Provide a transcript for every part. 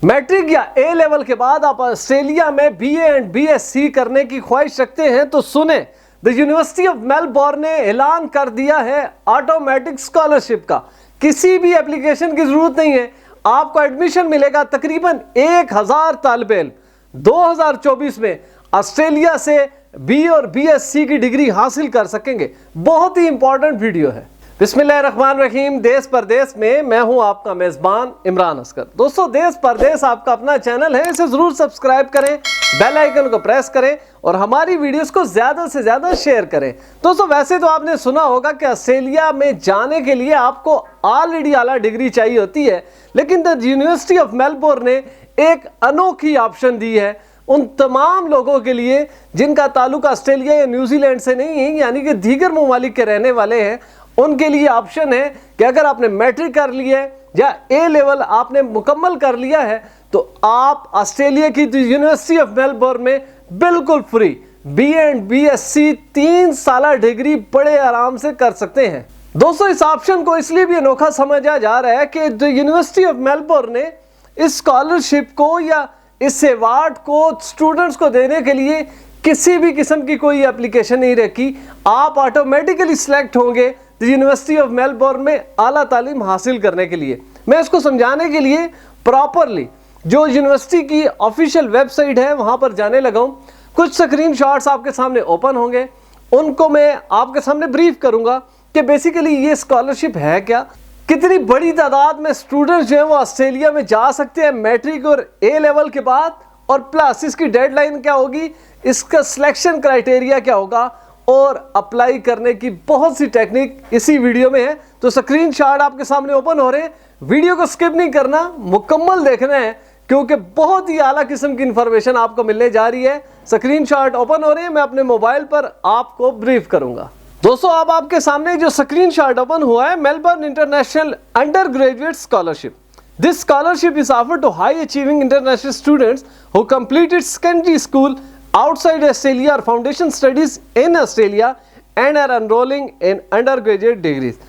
Matric या ए level के बाद आप ऑस्ट्रेलिया में बीए एंड बीएससी करने की ख्वाहिश रखते हैं तो सुने, द यूनिवर्सिटी ऑफ मेलबोर्न ने ऐलान कर दिया है ऑटोमेटिक स्कॉलरशिप का। किसी भी एप्लीकेशन की जरूरत नहीं है, आपको एडमिशन मिलेगा। तकरीबन 1000 तालिबे इल्म 2024 में ऑस्ट्रेलिया से बी और बीएससी की डिग्री हासिल कर सकेंगे। बहुत ही इंपॉर्टेंट वीडियो है। बिस्मिल्लाहिर्रहमानिर्रहीम। देश परदेश में मैं हूं आपका मेजबान इमरान असगर। दोस्तों, देश परदेश आपका अपना चैनल है, इसे जरूर सब्सक्राइब करें, बेल आइकन को प्रेस करें और हमारी वीडियोस को ज्यादा से ज्यादा शेयर करें। दोस्तों, वैसे तो आपने सुना होगा कि ऑस्ट्रेलिया में जाने के लिए आपको ऑलरेडी आला डिग्री चाहिए होती है, लेकिन द यूनिवर्सिटी ऑफ मेलबोर्न ने एक अनोखी ऑप्शन दी है उन तमाम लोगों के लिए जिनका ताल्लुक ऑस्ट्रेलिया या न्यूजीलैंड से नहीं है, यानी कि दीगर ममालिक के रहने वाले हैं। उनके लिए ऑप्शन है कि अगर आपने मैट्रिक कर लिया है या ए लेवल आपने मुकम्मल कर लिया है तो आप ऑस्ट्रेलिया की यूनिवर्सिटी ऑफ मेलबोर्न में बिल्कुल फ्री बी एंड बीएससी 3 साल डिग्री बड़े आराम से कर सकते हैं। दोस्तों, इस ऑप्शन को इसलिए भी अनोखा समझा जा रहा है कि यूनिवर्सिटी ऑफ मेलबोर्न ने इस स्कॉलरशिप को या इस अवार्ड को स्टूडेंट्स को देने के लिए किसी भी किस्म की कोई एप्लीकेशन नहीं रखी। आप ऑटोमेटिकली सिलेक्ट होंगे यूनिवर्सिटी ऑफ मेलबोर्न में आला तालीम हासिल करने के लिए। मैं इसको समझाने के लिए प्रॉपरली जो यूनिवर्सिटी की ऑफिशियल वेबसाइट है वहां पर जाने लगा हूं। कुछ स्क्रीनशॉट्स आपके सामने ओपन होंगे, उनको मैं आपके सामने ब्रीफ करूंगा कि बेसिकली ये स्कॉलरशिप है क्या, कितनी बड़ी तादाद में स्टूडेंट्स जो है वो ऑस्ट्रेलिया में जा सकते हैं मैट्रिक और ए लेवल के बाद, और प्लस इसकी डेडलाइन क्या होगी, इसका सिलेक्शन क्राइटेरिया क्या होगा और अप्लाई करने की बहुत सी टेक्निक इसी वीडियो में है। तो स्क्रीनशॉट आपके सामने ओपन हो रहे हैं, वीडियो को स्किप नहीं करना, मुकम्मल देखना है क्योंकि बहुत ही आला किस्म की इंफॉर्मेशन आपको मिलने जा रही है। स्क्रीनशॉट ओपन हो रहे हैं, मैं अपने मोबाइल पर आपको ब्रीफ करूंगा। दोस्तों, अब आपके सामने जो स्क्रीनशॉट ओपन हुआ है, Melbourne international under graduate scholarship. This scholarship is offered to high achieving international students who completed secondary school outside Australia or foundation studies in Australia and are enrolling in undergraduate degrees.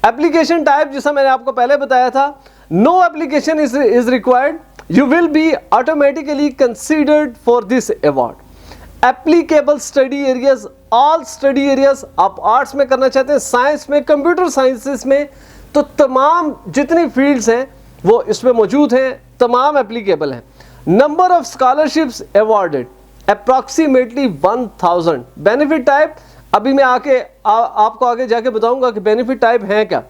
Application type जैसा मैंने आपको पहले बताया था, no application is required. You will be automatically considered for this award. Applicable study areas, all study areas, आप arts में करना चाहते हैं, साइंस में, कंप्यूटर साइंसेस में, तो तमाम जितनी फील्ड्स हैं वो इसमें मौजूद हैं, तमाम एप्लीकेबल हैं। Number of scholarships awarded approximately 1000। Benefit type अभी मैं आपको आगे जाके बताऊंगा कि बेनिफिट टाइप है क्या।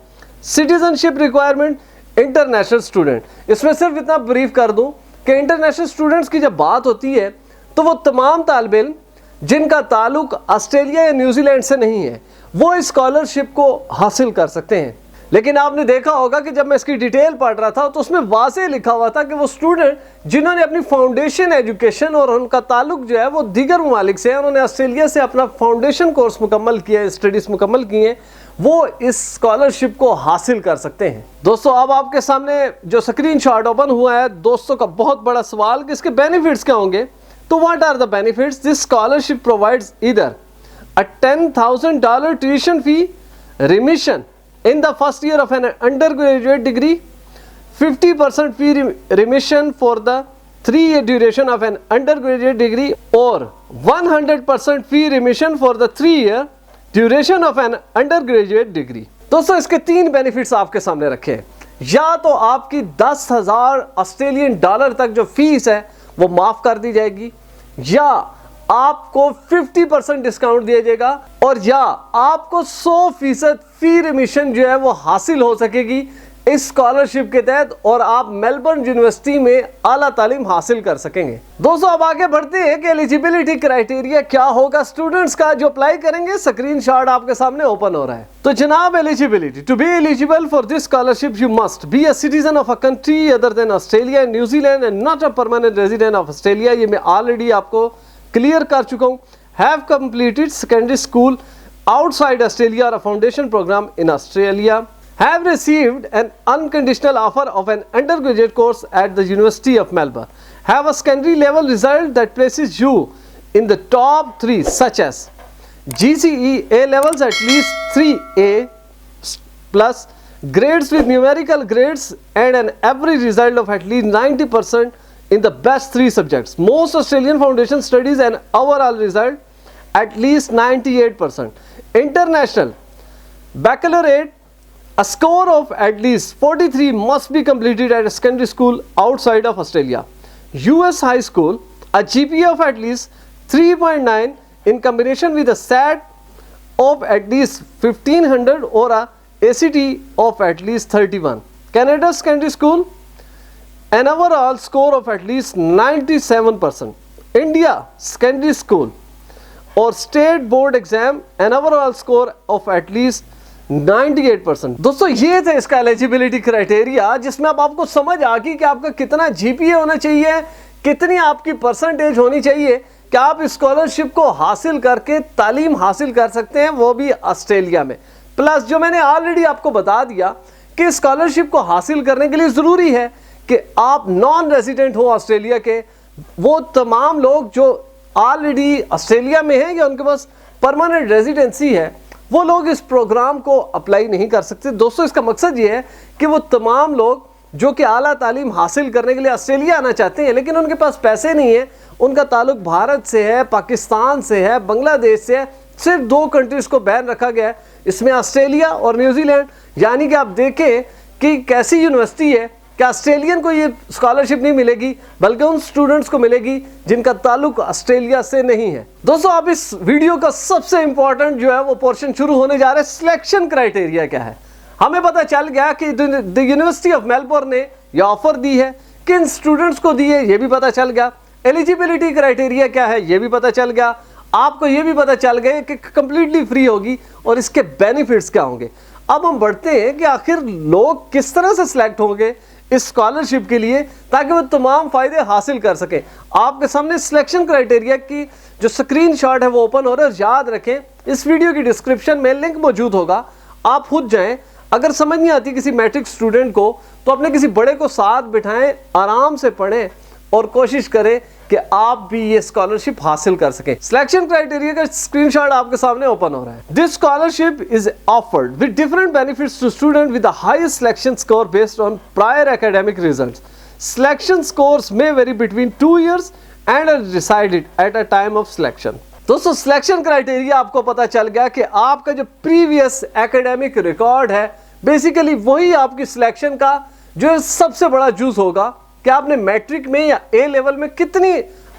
सिटीजनशिप रिक्वायरमेंट इंटरनेशनल स्टूडेंट, इसमें सिर्फ इतना ब्रीफ कर दूं कि इंटरनेशनल स्टूडेंट्स की जब बात होती है तो वो तमाम तालिबे इल्म जिनका ताल्लुक ऑस्ट्रेलिया या न्यूजीलैंड से नहीं है वो इस स्कॉलरशिप को हासिल कर सकते हैं। लेकिन आपने देखा होगा कि जब मैं इसकी डिटेल पढ़ रहा था तो उसमें वाज़ेह लिखा हुआ था कि वो स्टूडेंट जिन्होंने अपनी फाउंडेशन एजुकेशन और उनका ताल्लुक जो है वो दीगर ममालिक से है, उन्होंने ऑस्ट्रेलिया से अपना फाउंडेशन कोर्स मुकम्मल किया है, स्टडीज़ मुकम्मल की हैं, वो इस स्कॉलरशिप को हासिल कर सकते हैं। दोस्तों, अब आपके सामने जो स्क्रीनशॉट ओपन हुआ है, दोस्तों का बहुत बड़ा सवाल कि इसके बेनिफिट्स क्या होंगे। तो what are the benefits? This scholarship provides either a $10,000 tuition fee remission in the first year of an undergraduate degree, 50% fee remission for the 3-year duration of an undergraduate degree, or 100% fee remission for the 3-year duration of an undergraduate degree. दोस्तों, इसके 3 benefits आपके सामने रखे हैं। या तो आपकी 10,000 Australian dollar तक जो फीस है वो माफ कर दी जाएगी, या आपको 50% डिस्काउंट दिया जाएगा, और या आपको 100% फी रिमिशन जो है वो हासिल हो सकेगी इस स्कॉलरशिप के तहत, और आप मेलबर्न यूनिवर्सिटी में आला तालीम हासिल कर सकेंगे। दोस्तों, अब आगे बढ़ते हैं कि एलिजिबिलिटी क्राइटेरिया क्या होगा स्टूडेंट्स का जो अप्लाई करेंगे। स्क्रीनशॉट आपके सामने ओपन हो रहा है। तो जनाब, eligibility to be eligible for this scholarship you must be a citizen of a country other than Australia and New Zealand and not a permanent resident of Australia. ये मैं ऑलरेडी आपको क्लियर कर चुका हूं। Have completed secondary school outside Australia और a foundation program in Australia. Have received an unconditional offer of an undergraduate course at the university of Melbourne. Have a secondary level result that places you in the top 3 such as GCE A levels at least 3A plus grades with numerical grades and an average result of at least 90% in the best 3 subjects. Most Australian foundation studies an overall result at least 98%. International baccalaureate, a score of at least 43 must be completed at a secondary school outside of Australia. US high school, a GPA of at least 3.9 in combination with a SAT of at least 1500 or a ACT of at least 31. Canada secondary school, an overall score of at least 97%. India secondary school और state board exam an overall score of at least 98%। दोस्तों ये थे इसका eligibility criteria, जिसमें अब आपको समझ आ गई कि आपका कितना जीपीए होना चाहिए, कितनी आपकी परसेंटेज होनी चाहिए कि आप स्कॉलरशिप को हासिल करके तालीम हासिल कर सकते हैं, वो भी ऑस्ट्रेलिया में। प्लस जो मैंने ऑलरेडी आपको बता दिया कि स्कॉलरशिप को हासिल करने के लिए ज़रूरी है कि आप नॉन रेजिडेंट हो ऑस्ट्रेलिया के। वो तमाम लोग जो ऑलरेडी ऑस्ट्रेलिया में हैं या उनके पास परमानेंट रेजिडेंसी है, वो लोग इस प्रोग्राम को अप्लाई नहीं कर सकते। दोस्तों इसका मकसद ये है कि वो तमाम लोग जो कि आला तालीम हासिल करने के लिए ऑस्ट्रेलिया आना चाहते हैं लेकिन उनके पास पैसे नहीं है, उनका ताल्लुक भारत से है, पाकिस्तान से है, बांग्लादेश से है, सिर्फ 2 कंट्रीज़ को बैन रखा गया है, इसमें ऑस्ट्रेलिया और न्यूजीलैंड। यानी कि आप देखें कि कैसी यूनिवर्सिटी है कि ऑस्ट्रेलियन को ये स्कॉलरशिप नहीं मिलेगी बल्कि उन स्टूडेंट्स को मिलेगी जिनका ताल्लुक ऑस्ट्रेलिया से नहीं है। दोस्तों अब इस वीडियो का सबसे इंपॉर्टेंट जो है वो पोर्शन शुरू होने जा रहा है। सिलेक्शन क्राइटेरिया क्या है? हमें पता चल गया कि द यूनिवर्सिटी ऑफ मेलबोर्न ने ये ऑफर दी है, किन स्टूडेंट्स को दी है ये भी पता चल गया, एलिजिबिलिटी क्राइटेरिया क्या है ये भी पता चल गया, आपको ये भी पता चल गया कि कंप्लीटली फ्री होगी और इसके बेनिफिट्स क्या होंगे। अब हम बढ़ते हैं कि आखिर लोग किस तरह से सिलेक्ट होंगे इस स्कॉलरशिप के लिए ताकि वो तमाम फायदे हासिल कर सकें। आपके सामने सिलेक्शन क्राइटेरिया की जो स्क्रीनशॉट है वो ओपन हो रहा है। याद रखें इस वीडियो की डिस्क्रिप्शन में लिंक मौजूद होगा, आप खुद जाएं। अगर समझ नहीं आती किसी मैट्रिक स्टूडेंट को तो अपने किसी बड़े को साथ बिठाएं, आराम से पढ़ें और कोशिश करें कि आप भी ये स्कॉलरशिप हासिल कर सकें। सिलेक्शन क्राइटेरिया का स्क्रीनशॉट आपके सामने ओपन हो रहा है। This scholarship is offered with different benefits to student with the highest selection score based on prior academic results. Selection scores may vary between 2 years and are decided at a time of selection. दोस्तों selection criteria आपको पता चल गया कि आपका जो previous academic record है basically वही आपकी सिलेक्शन का जो सबसे बड़ा जूस होगा कि आपने मैट्रिक में या ए लेवल में कितनी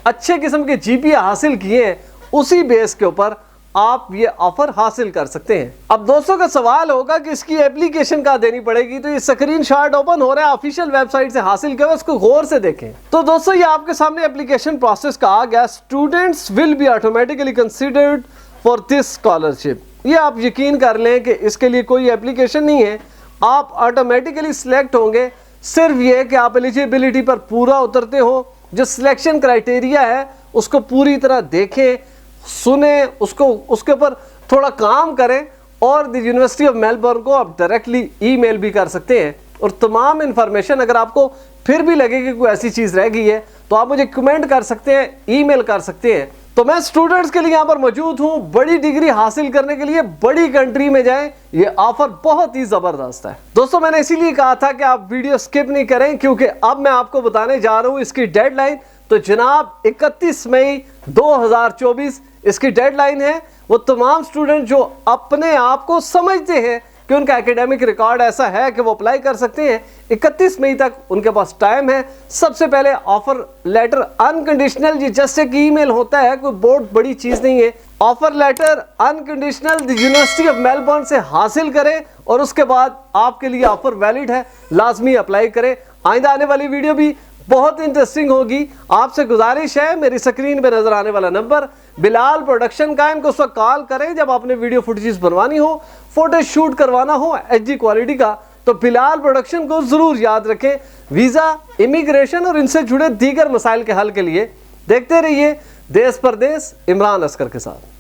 अच्छे किस्म के जीपीए हासिल किए हैं, उसी बेस के ऊपर आप ये ऑफर हासिल कर सकते हैं। अब दोस्तों का सवाल होगा कि इसकी एप्लीकेशन कहाँ देनी पड़ेगी, तो ये स्क्रीनशॉट ओपन हो रहा है, ऑफिशियल वेबसाइट से हासिल किया, इसको गौर से देखें। तो दोस्तों ये आपके सामने एप्लीकेशन प्रोसेस का आ गया। Students will be automatically considered for this scholarship. ये आप यकीन कर लें कि इसके लिए कोई एप्लीकेशन नहीं है, आप ऑटोमेटिकली सिलेक्ट होंगे। सिर्फ ये कि आप एलिजिबिलिटी पर पूरा उतरते हो, जो सिलेक्शन क्राइटेरिया है उसको पूरी तरह देखें, सुने, उसको उसके ऊपर थोड़ा काम करें और द यूनिवर्सिटी ऑफ मेलबोर्न को आप डायरेक्टली ईमेल भी कर सकते हैं। और तमाम इन्फॉर्मेशन अगर आपको फिर भी लगे कि कोई ऐसी चीज़ रह गई है तो आप मुझे कमेंट कर सकते हैं, ईमेल कर सकते हैं। तो मैं स्टूडेंट्स के लिए यहाँ पर मौजूद हूँ। बड़ी डिग्री हासिल करने के लिए बड़ी कंट्री में जाएं, ये ऑफर बहुत ही ज़बरदस्त है। दोस्तों मैंने इसीलिए कहा था कि आप वीडियो स्किप नहीं करें क्योंकि अब मैं आपको बताने जा रहा हूँ इसकी डेडलाइन। तो जनाब 31 मई 2024 इसकी डेडलाइन है। वो तमाम स्टूडेंट जो अपने आप को समझते हैं कि उनका एकेडमिक रिकॉर्ड ऐसा है कि वो अप्लाई कर सकते हैं, 31 मई तक उनके पास टाइम है। सबसे पहले ऑफर लेटर अनकंडीशनल, ये जस्ट एक ईमेल होता है, कोई बहुत बड़ी चीज़ नहीं है। Offer letter unconditional the university of Melbourne से हासिल करें और उसके बाद आपके लिए ऑफर वैलिड है, लाजमी अप्लाई करें। आइंदा आने वाली वीडियो भी बहुत इंटरेस्टिंग होगी। आपसे गुजारिश है, मेरी स्क्रीन पे नजर आने वाला नंबर बिलाल प्रोडक्शन का, इनको उस वक्त कॉल करें जब आपने वीडियो फुटेज बनवानी हो, फोटो शूट करवाना हो HD क्वालिटी का, तो बिलाल प्रोडक्शन को जरूर याद रखें। वीज़ा, इमिग्रेशन और इनसे जुड़े दीगर मसाइल के हल के लिए देखते रहिए देश परदेश इमरान अस्कर के साथ।